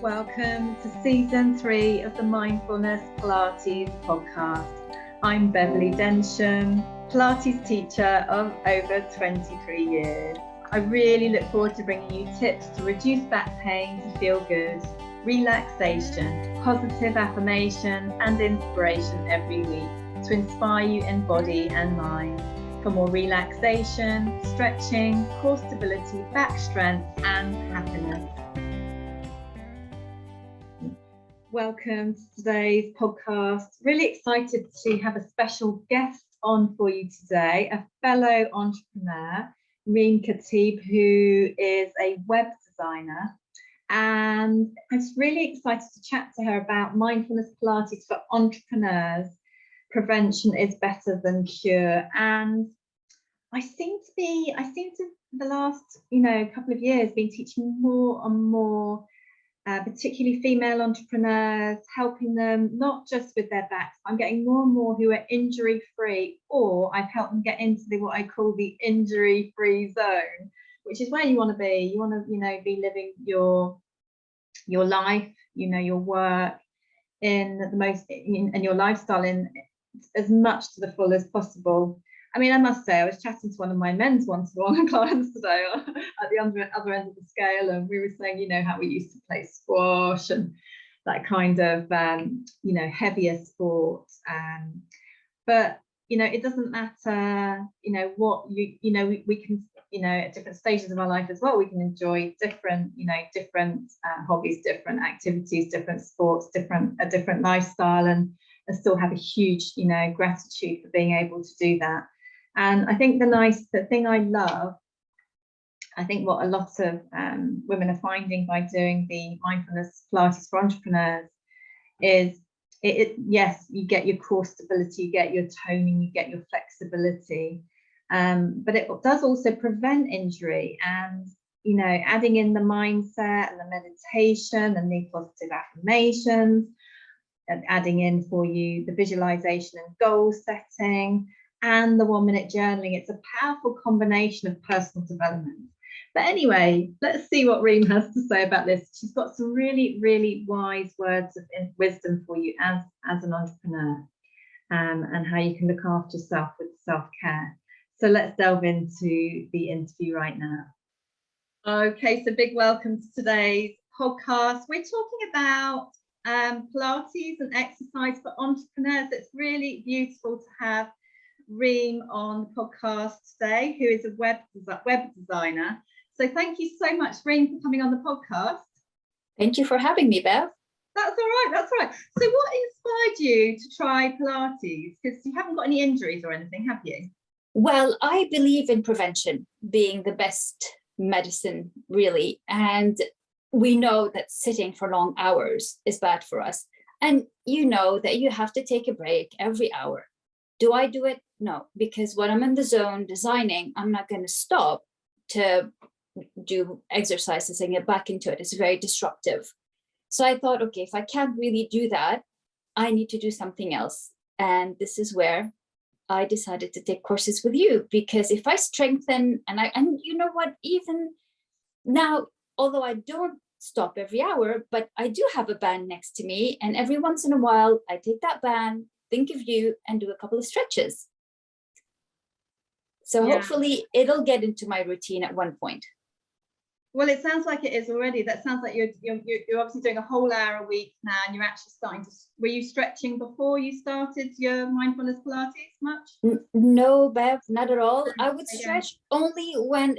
Welcome to season 3 of the Mindfulness Pilates podcast. I'm Beverley Densham, Pilates teacher of over 23 years. I really look forward to bringing you tips to reduce back pain to feel good, relaxation, positive affirmations and inspiration every week to inspire you in body and mind for more relaxation, stretching, core stability, back strength and happiness. Welcome to today's podcast. Really excited to have a special guest on for you today, a fellow entrepreneur, Reem, who is a web designer. And I'm just really excited to chat to her about mindfulness Pilates for entrepreneurs. Prevention is better than cure. And I seem to the last, couple of years been teaching more and more particularly female entrepreneurs, helping them not just with their backs. I'm getting more and more who are injury free, or I've helped them get into what I call the injury free zone, which is where you want to be. You want to, be living your life, your work in the most, and your lifestyle in as much to the full as possible. I mean, I must say, I was chatting to one of my men's one-to-one clients today at the other end of the scale, and we were saying, how we used to play squash and that kind of, heavier sport. But, it doesn't matter, what we can, at different stages of our life as well, we can enjoy different hobbies, different activities, different sports, a different lifestyle, and still have a huge, gratitude for being able to do that. And I think the thing I love, I think what a lot of women are finding by doing the mindfulness Pilates for entrepreneurs is yes, you get your core stability, you get your toning, you get your flexibility, but it does also prevent injury. And adding in the mindset and the meditation and the positive affirmations, and adding in for you the visualization and goal setting and the 1-minute journaling. It's a powerful combination of personal development. But anyway, let's see what Reem has to say about this. She's got some really, really wise words of wisdom for you as an entrepreneur, and how you can look after yourself with self-care. So let's delve into the interview right now. Okay, so big welcome to today's podcast. We're talking about Pilates and exercise for entrepreneurs. It's really beautiful to have Reem on the podcast today, who is a web designer. So thank you so much, Reem, for coming on the podcast. Thank you for having me, Bev. That's all right. So what inspired you to try Pilates? Because you haven't got any injuries or anything, have you? Well, I believe in prevention being the best medicine, really. And we know that sitting for long hours is bad for us. And you know that you have to take a break every hour. Do I do it? No, because when I'm in the zone designing, I'm not going to stop to do exercises and get back into it. It's very disruptive. So I thought, okay, if I can't really do that, I need to do something else. And this is where I decided to take courses with you, because if I strengthen and you know what, even now, although I don't stop every hour, but I do have a band next to me. And every once in a while, I take that band, think of you, and do a couple of stretches. So hopefully it'll get into my routine at one point. Well, it sounds like it is already. That sounds like you're obviously doing a whole hour a week now, and you're actually starting to. Were you stretching before you started your mindfulness Pilates much? No, Bev, not at all. I would stretch only when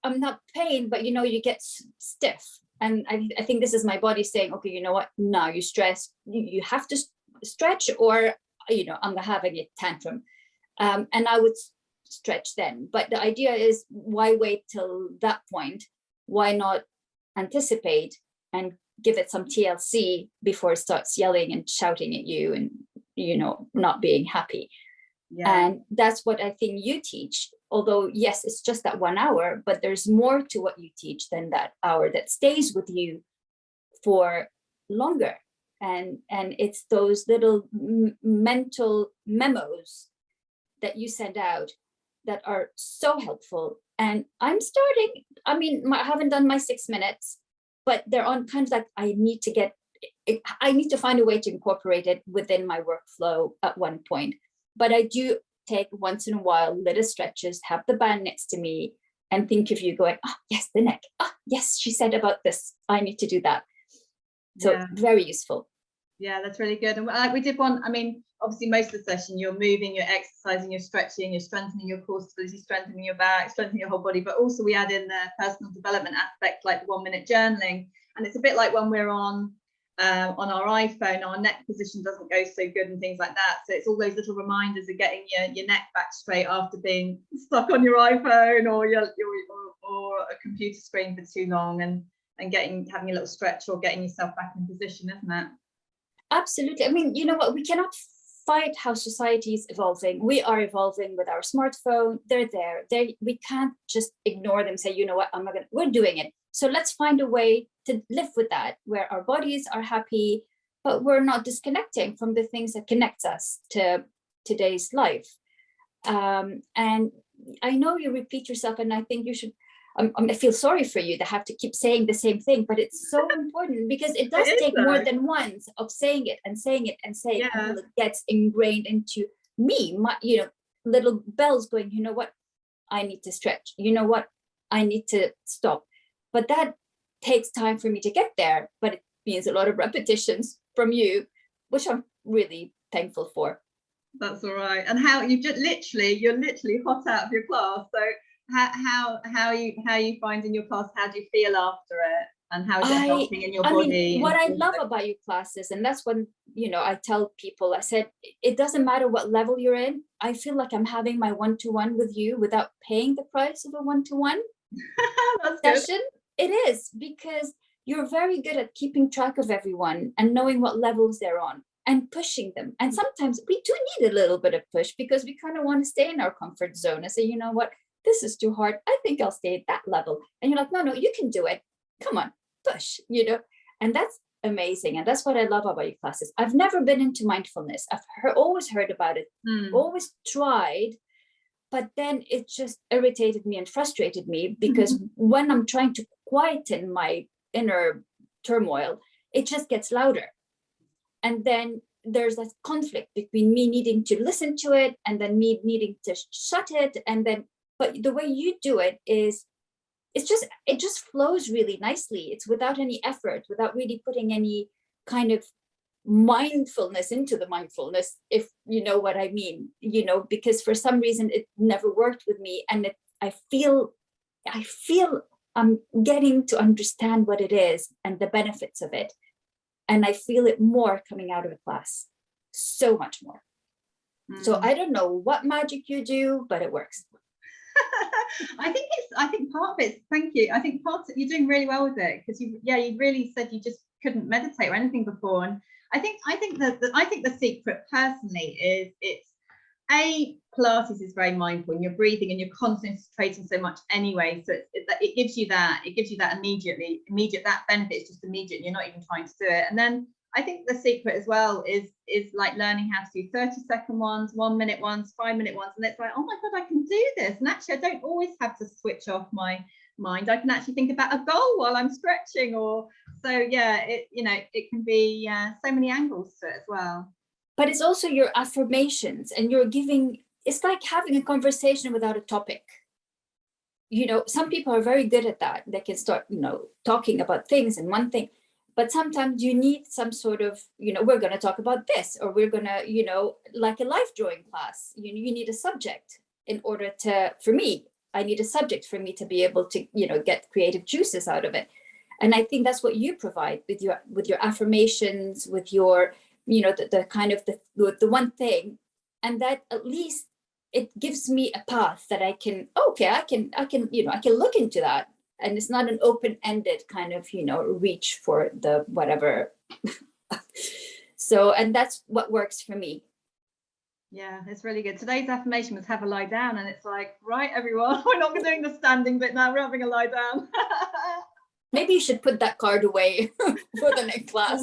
I'm not pain, but you get stiff. And I think this is my body saying, okay, you know what? Now you stress. You have to stretch, or I'm having a tantrum, and I would stretch then. But the idea is, why wait till that point? Why not anticipate and give it some TLC before it starts yelling and shouting at you and not being happy? And that's what I think you teach. Although yes, it's just that 1 hour, but there's more to what you teach than that hour that stays with you for longer. And it's those little mental memos that you send out that are so helpful. And I'm starting, I haven't done my 6 minutes, but they're on kind of like, I need to find a way to incorporate it within my workflow at one point. But I do take once in a while little stretches, have the band next to me, and think of you going, oh yes, the neck, oh yes, she said about this, I need to do that. So very useful. Yeah, that's really good. And we did one, I mean, obviously most of the session you're moving, you're exercising, you're stretching, you're strengthening your core stability, strengthening your back, strengthening your whole body, but also we add in the personal development aspect, like 1 minute journaling. And it's a bit like when we're on our iPhone, our neck position doesn't go so good and things like that. So it's all those little reminders of getting your neck back straight after being stuck on your iPhone or or a computer screen for too long, and having a little stretch or getting yourself back in position, isn't it? Absolutely. I mean, you know what, we cannot fight how society is evolving. We are evolving with our smartphone. They're there. We can't just ignore them, say, you know what, we're doing it. So let's find a way to live with that, where our bodies are happy, but we're not disconnecting from the things that connect us to today's life. And I know you repeat yourself, and I think you should, I feel sorry for you to have to keep saying the same thing, but it's so important, because it does take more than once of saying it and saying it and saying it until it gets ingrained into me. Little bells going, you know what, I need to stretch. You know what, I need to stop. But that takes time for me to get there, but it means a lot of repetitions from you, which I'm really thankful for. That's all right. And how you're literally hot out of your class. So how you find in your class? How do you feel after it? And how is it helping in your body? Mean, what I love about your classes, and that's when, I tell people, I said, it doesn't matter what level you're in. I feel like I'm having my one-to-one with you without paying the price of a one-to-one session. It is, because you're very good at keeping track of everyone and knowing what levels they're on and pushing them. And sometimes we do need a little bit of push, because we kind of want to stay in our comfort zone and say, you know what, this is too hard. I think I'll stay at that level. And you're like, no, you can do it. Come on, push, and that's amazing. And that's what I love about your classes. I've never been into mindfulness. I've always heard about it, always tried, but then it just irritated me and frustrated me, because when I'm trying to quieten my inner turmoil, it just gets louder. And then there's that conflict between me needing to listen to it and then me needing to shut it. But the way you do it is, it just flows really nicely. It's without any effort, without really putting any kind of mindfulness into the mindfulness, if you know what I mean, because for some reason it never worked with me. And I feel I'm getting to understand what it is and the benefits of it. And I feel it more coming out of a class, so much more. So I don't know what magic you do, but it works. I think part of it, thank you. I think part of you're doing really well with it, because you really said you just couldn't meditate or anything before. And I think the secret personally is Pilates is very mindful, and you're breathing and you're concentrating so much anyway. So it gives you that immediate that benefit is just immediate. You're not even trying to do it. And then I think the secret as well is like learning how to do 30-second ones, 1 minute ones, 5 minute ones. And it's like, oh my God, I can do this. And actually, I don't always have to switch off my mind. I can actually think about a goal while I'm stretching, it can be so many angles to it as well. But it's also your affirmations, and it's like having a conversation without a topic. Some people are very good at that. They can start, talking about things and one thing. But sometimes you need some sort of, we're going to talk about this, or we're going to, like a life drawing class, you need a subject I need a subject for me to be able to, get creative juices out of it. And I think that's what you provide with your affirmations, with your, the kind of the one thing, and that at least it gives me a path that I can look into that. And it's not an open-ended kind of, reach for the whatever. So, and that's what works for me. Yeah, it's really good. Today's affirmation was have a lie down. And it's like, right, everyone, we're not doing the standing bit now. We're having a lie down. Maybe you should put that card away for the next class.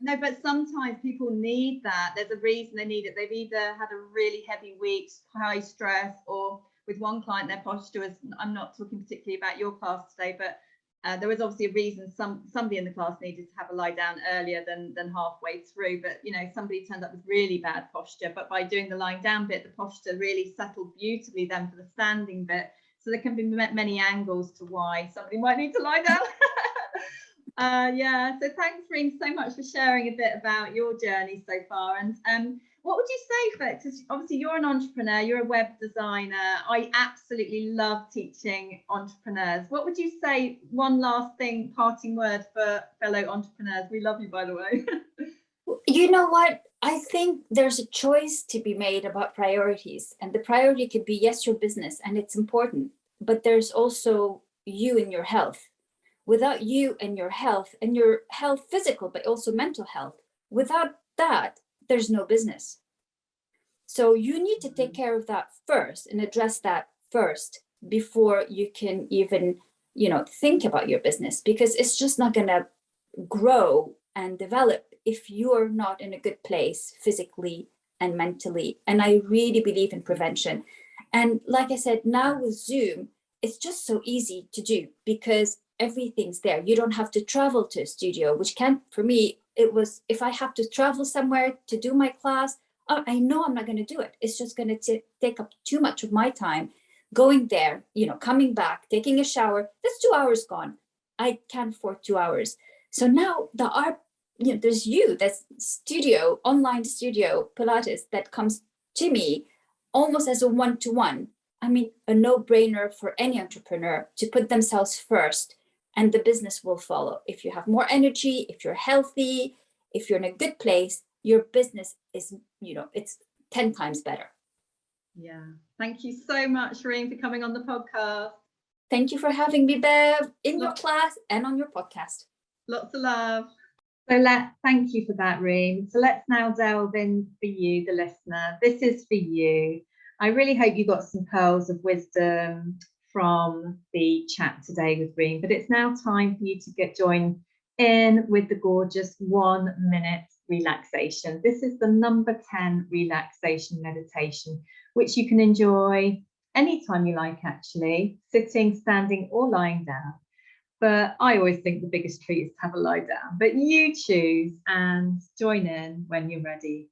No, but sometimes people need that. There's a reason they need it. They've either had a really heavy week, high stress, or with one client, their posture was, I'm not talking particularly about your class today, but There was obviously a reason somebody in the class needed to have a lie down earlier than halfway through, but somebody turned up with really bad posture, but by doing the lying down bit, the posture really settled beautifully then for the standing bit. So there can be many angles to why somebody might need to lie down. Yeah, so thanks, Reem, so much for sharing a bit about your journey so far. And what would you say, because obviously you're an entrepreneur, you're a web designer. I absolutely love teaching entrepreneurs. What would you say, one last thing, parting word for fellow entrepreneurs? We love you, by the way. You know what? I think there's a choice to be made about priorities, and the priority could be, yes, your business, and it's important, but there's also you and your health. Without you and your health physical, but also mental health, without that, there's no business. So you need to take care of that first and address that first before you can even, think about your business, because it's just not going to grow and develop if you're not in a good place physically and mentally. And I really believe in prevention. And like I said, now with Zoom, it's just so easy to do because everything's there. You don't have to travel to a studio, which for me, it was, if I have to travel somewhere to do my class, I know I'm not going to do it. It's just going to take up too much of my time going there, coming back, taking a shower. That's 2 hours gone. I can't afford 2 hours. So now there's that's studio, online studio Pilates that comes to me almost as a one-to-one. I mean, a no-brainer for any entrepreneur to put themselves first, and the business will follow. If you have more energy, if you're healthy, if you're in a good place, your business is, it's 10 times better. Yeah. Thank you so much, Reem, for coming on the podcast. Thank you for having me, Bev, in your class and on your podcast. Lots of love. So thank you for that, Reem. So let's now delve in for you, the listener. This is for you. I really hope you got some pearls of wisdom from the chat today with Reem, but it's now time for you to join in with the gorgeous 1 minute relaxation. This is the number 10 relaxation meditation, which you can enjoy anytime you like, actually, sitting, standing, or lying down. But I always think the biggest treat is to have a lie down, but you choose, and join in when you're ready.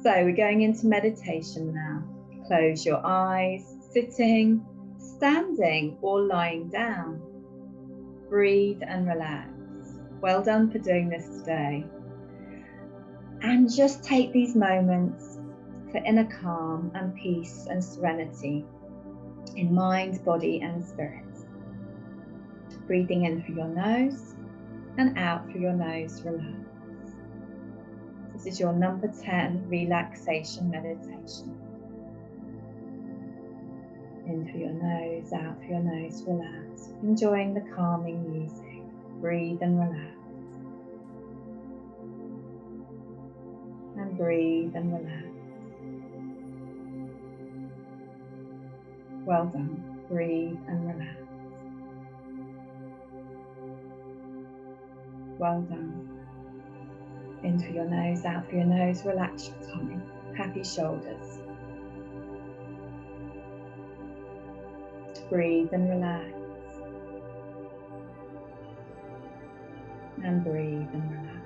So we're going into meditation now. Close your eyes, sitting, standing, or lying down. Breathe and relax. Well done for doing this today. And just take these moments for inner calm and peace and serenity in mind, body, and spirit. Breathing in through your nose and out through your nose, relax. This is your number 10 relaxation meditation. In through your nose, out through your nose, relax. Enjoying the calming music. Breathe and relax. And breathe and relax. Well done. Breathe and relax. Well done. In through your nose, out through your nose, relax your tummy, happy shoulders. Breathe and relax. And breathe and relax.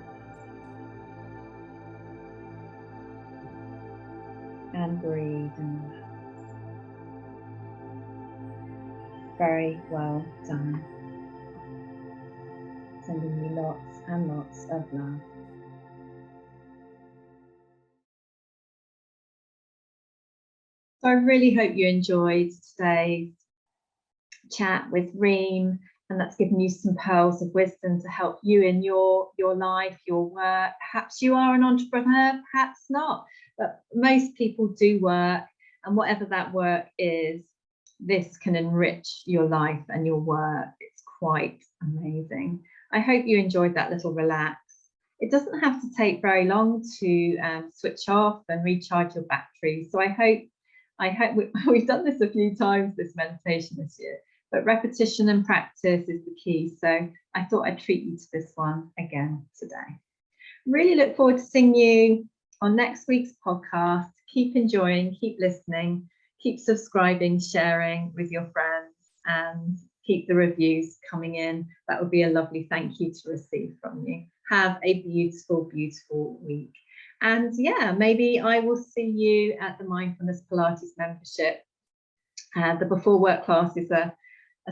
And breathe and relax. Very well done. Sending you lots and lots of love. So I really hope you enjoyed today's chat with Reem, and that's given you some pearls of wisdom to help you in your life, your work. Perhaps you are an entrepreneur, perhaps not, but most people do work, and whatever that work is, this can enrich your life and your work. It's quite amazing. I hope you enjoyed that little relax. It doesn't have to take very long to switch off and recharge your batteries. So I hope we've done this a few times, this meditation this year, but repetition and practice is the key. So I thought I'd treat you to this one again today. Really look forward to seeing you on next week's podcast. Keep enjoying, keep listening, keep subscribing, sharing with your friends, and keep the reviews coming in. That would be a lovely thank you to receive from you. Have a beautiful, beautiful week. And yeah, maybe I will see you at the Mindfulness Pilates membership. The before work classes are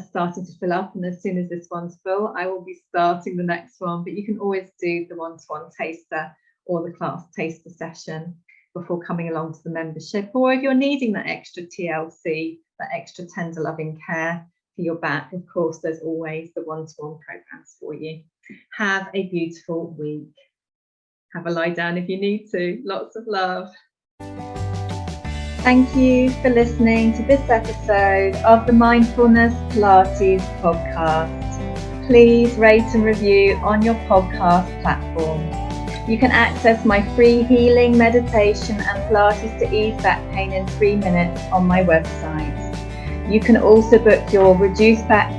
starting to fill up, and as soon as this one's full, I will be starting the next one. But you can always do the one-to-one taster or the class taster session before coming along to the membership. Or if you're needing that extra TLC, that extra tender loving care for your back, of course, there's always the one-to-one programs for you. Have a beautiful week. Have a lie down if you need to. Lots of love. Thank you for listening to this episode of the Mindfulness Pilates podcast. Please rate and review on your podcast platform. You can access my free healing meditation and Pilates to ease back pain in 3 minutes on my website. You can also book your reduced back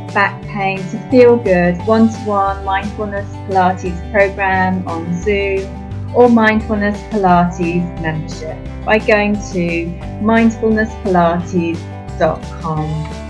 pain to feel good one-to-one Mindfulness Pilates program on Zoom or Mindfulness Pilates membership by going to mindfulnesspilates.com.